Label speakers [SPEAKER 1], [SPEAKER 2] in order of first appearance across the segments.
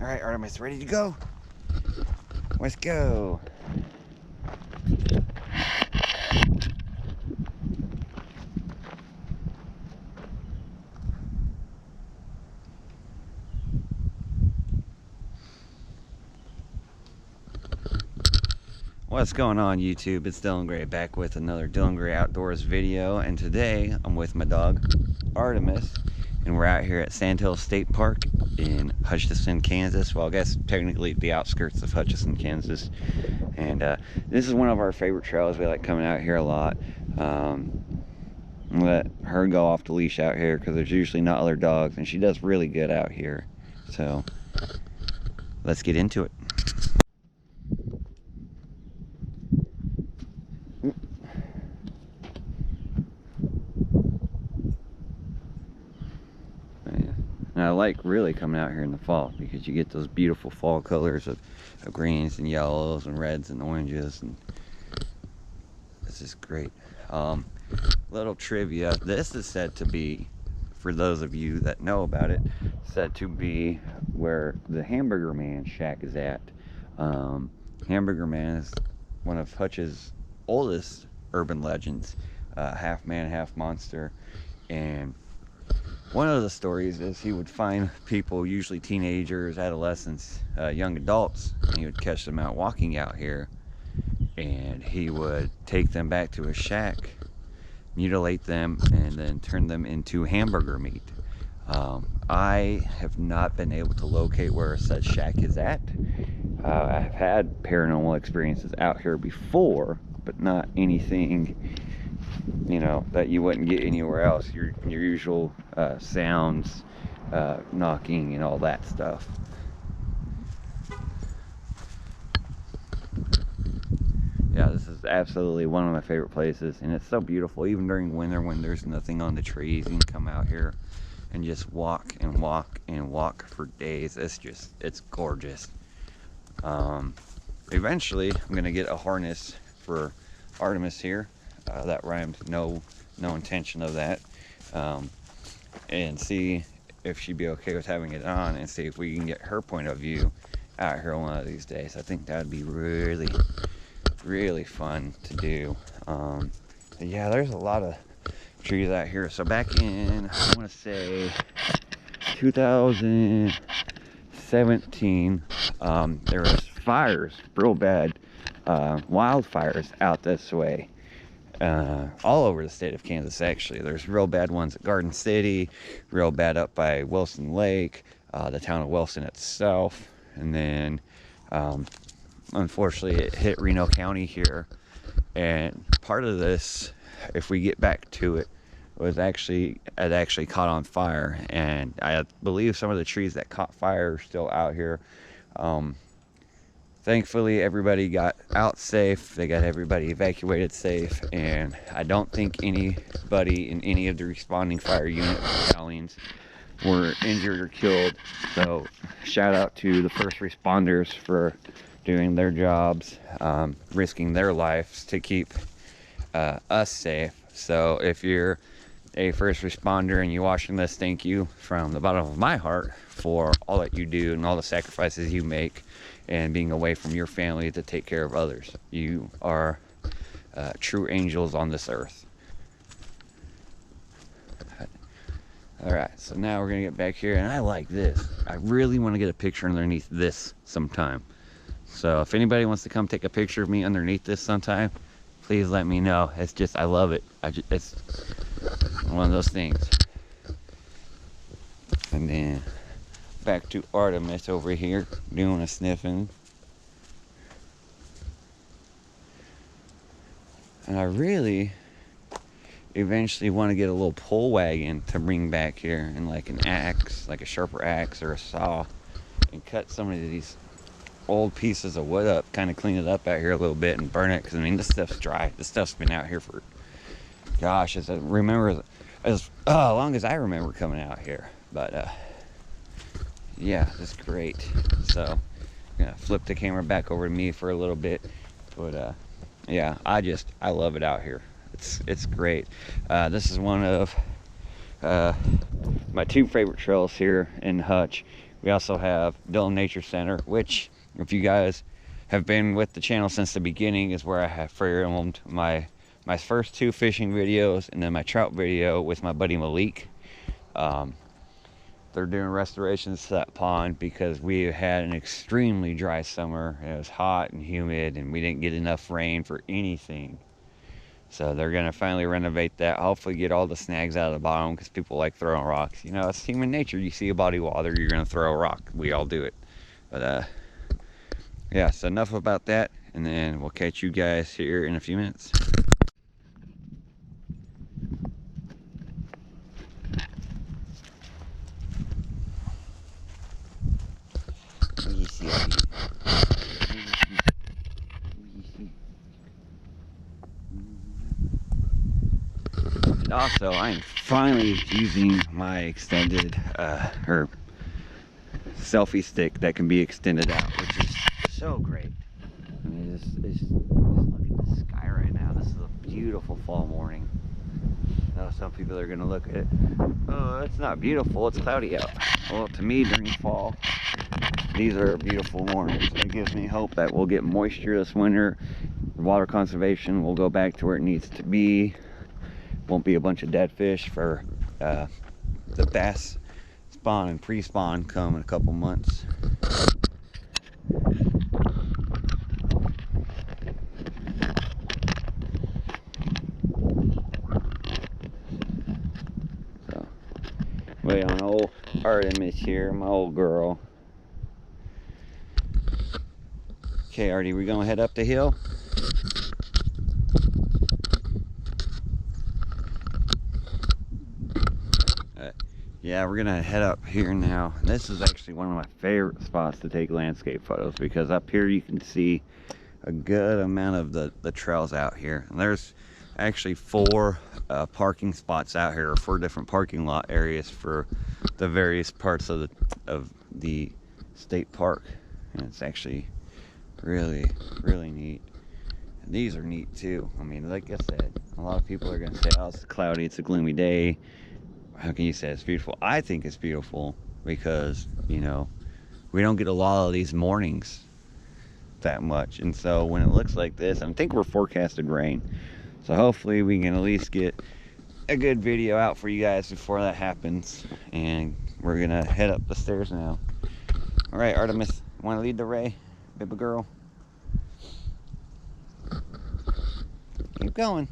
[SPEAKER 1] All right, Artemis, ready to go? Let's go. What's going on, YouTube? It's Dylan Gray back with another Dylan Gray Outdoors video, and today I'm with my dog Artemis, and we're out here at Sandhills State Park in Hutchinson, Kansas. Well, I guess technically the outskirts of Hutchinson, Kansas. And this is one of our favorite trails. We like coming out here a lot. Let her go off the leash out here because there's usually not other dogs, and she does really good out here. So let's get into it. And I like really coming out here in the fall because you get those beautiful fall colors of greens and yellows and reds and oranges, and this is great. Little trivia, this is said to be, for those of you that know about it, said to be where the Hamburger Man shack is at. Hamburger Man is one of Hutch's oldest urban legends, half man, half monster. And one of the stories is he would find people, usually teenagers, adolescents, young adults, and he would catch them out walking out here, and he would take them back to his shack, mutilate them, and then turn them into hamburger meat. I have not been able to locate where said shack is at. I've had paranormal experiences out here before, but not anything, you know, that you wouldn't get anywhere else. Your usual sounds, knocking and all that stuff. Yeah, this is absolutely one of my favorite places, and it's so beautiful. Even during winter when there's nothing on the trees, you can come out here and just walk and walk and walk for days. It's gorgeous. Eventually I'm gonna get a harness for Artemis here. That rhymed, no intention of that. And see if she'd be okay with having it on, and see if we can get her point of view out here one of these days. I think that would be really fun to do. Yeah, there's a lot of trees out here. So back in, I want to say 2017, there was fires, real bad wildfires out this way. All over the state of Kansas, actually. There's real bad ones at Garden City, real bad up by Wilson Lake, the town of Wilson itself, and then unfortunately it hit Reno County here. And part of this, if we get back to it, was actually caught on fire, and I believe some of the trees that caught fire are still out here. Thankfully, everybody got out safe. They got everybody evacuated safe, and I don't think anybody in any of the responding fire unit battalions were injured or killed. So shout out to the first responders for doing their jobs, risking their lives to keep us safe. So if you're a first responder and you're watching this, thank you from the bottom of my heart for all that you do and all the sacrifices you make, and being away from your family to take care of others. You are true angels on this earth. Alright, so now we're gonna get back here, and I like this. I really want to get a picture underneath this sometime. So if anybody wants to come take a picture of me underneath this sometime, please let me know. It's just, I love it. It's one of those things. And then back to Artemis over here doing a sniffing. And I really eventually want to get a little pole wagon to bring back here, and like an axe, like a sharper axe or a saw, and cut some of these old pieces of wood up, kind of clean it up out here a little bit and burn it, because I mean, this stuff's dry. This stuff's been out here for, gosh, as I remember, as long as I remember coming out here. But yeah, it's great. So I'm gonna flip the camera back over to me for a little bit, but yeah, I love it out here. It's great. This is one of my two favorite trails here in Hutch.
[SPEAKER 2] We also have Dillon Nature Center, which, if you guys have been with the channel since the beginning, is where I have filmed my first 2 fishing videos and then my trout video with my buddy Malik. They're doing restorations to that pond because we had an extremely dry summer. It was hot and humid and we didn't get enough rain for anything. So they're gonna finally renovate that, hopefully get all the snags out of the bottom, because people like throwing rocks. You know, it's human nature. You see a body of water, you're gonna throw a rock. We all do it. But yeah, so enough about that, and then we'll catch you guys here in a few minutes. And also, I'm finally using my extended or selfie stick that can be extended out, which is so great. I mean, just look at the sky right now. This is a beautiful fall morning. Now, some people are gonna look at it, oh, it's not beautiful, it's cloudy out. Well, to me, during fall, these are beautiful mornings. It gives me hope that we'll get moisture this winter. Water conservation will go back to where it needs to be. Won't be a bunch of dead fish for the bass spawn and pre-spawn come in a couple months. So, wait on old Artemis here, my old girl. Okay, Artie, we gonna head up the hill? Yeah, we're gonna head up here now. This is actually one of my favorite spots to take landscape photos, because up here you can see a good amount of the trails out here. And there's actually 4 parking spots out here, or 4 different parking lot areas for the various parts of the state park. And it's actually really neat. And these are neat too. I mean, like I said, a lot of people are gonna say, oh, it's cloudy, it's a gloomy day. How can you say it's beautiful? I think it's beautiful because, you know, we don't get a lot of these mornings that much. And so when it looks like this, I think we're forecasted rain. So hopefully we can at least get a good video out for you guys before that happens. And we're gonna head up the stairs now. All right, Artemis, want to lead the way, baby girl? Keep going.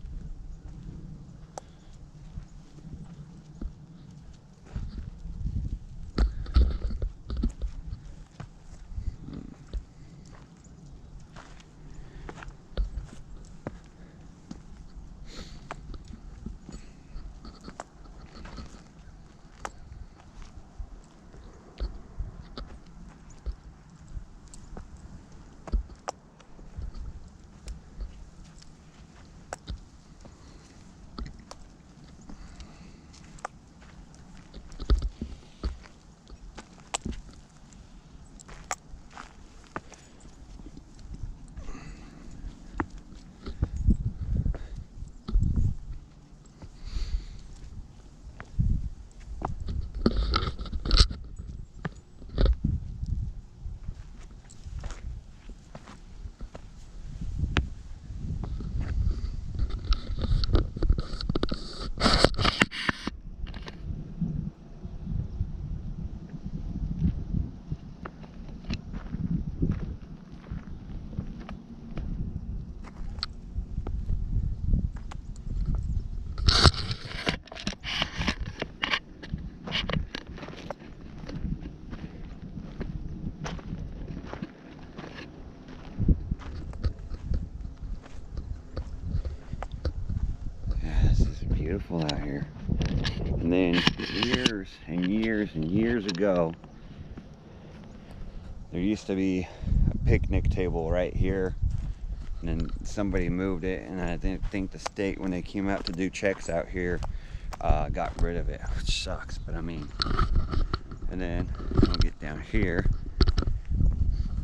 [SPEAKER 2] Beautiful out here. And then years and years and years ago, there used to be a picnic table right here, and then somebody moved it, and I think the state, when they came out to do checks out here, got rid of it, which sucks. But I mean, and then I'll get down here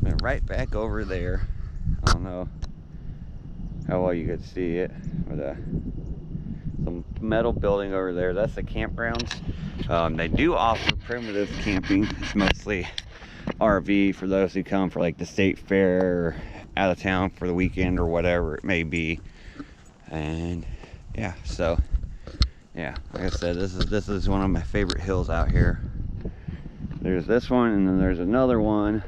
[SPEAKER 2] and right back over there. I don't know how well you could see it, but some metal building over there, that's the campgrounds. They do offer primitive camping. It's mostly RV for those who come for like the state fair or out of town for the weekend or whatever it may be. And yeah, so yeah, like I said, this is one of my favorite hills out here. There's this one, and then there's another one.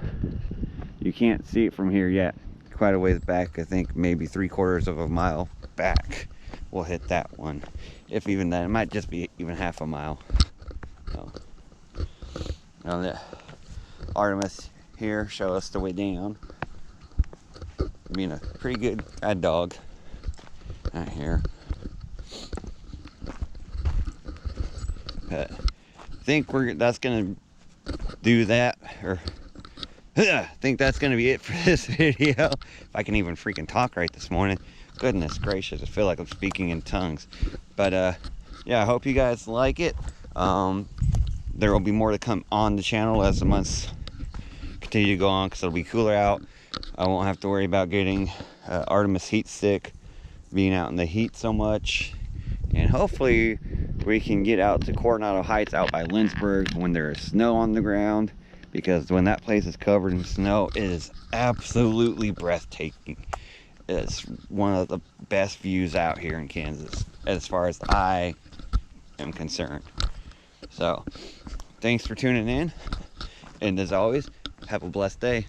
[SPEAKER 2] You can't see it from here yet. Quite a ways back, I think maybe 3/4 of a mile back. We'll hit that one, if even that. It might just be even half a mile. So, now the Artemis here show us the way down. Being a pretty good guide dog out here. But I think that's gonna do that, or I think that's gonna be it for this video. If I can even freaking talk right this morning. Goodness gracious, I feel like I'm speaking in tongues. But yeah, I hope you guys like it. There will be more to come on the channel as the months continue to go on, because it'll be cooler out. I won't have to worry about getting Artemis heat sick, being out in the heat so much. And hopefully we can get out to Coronado Heights out by Lynchburg when there is snow on the ground, because when that place is covered in snow, it is absolutely breathtaking. It's one of the best views out here in Kansas as far as I am concerned. So thanks for tuning in, and as always, have a blessed day.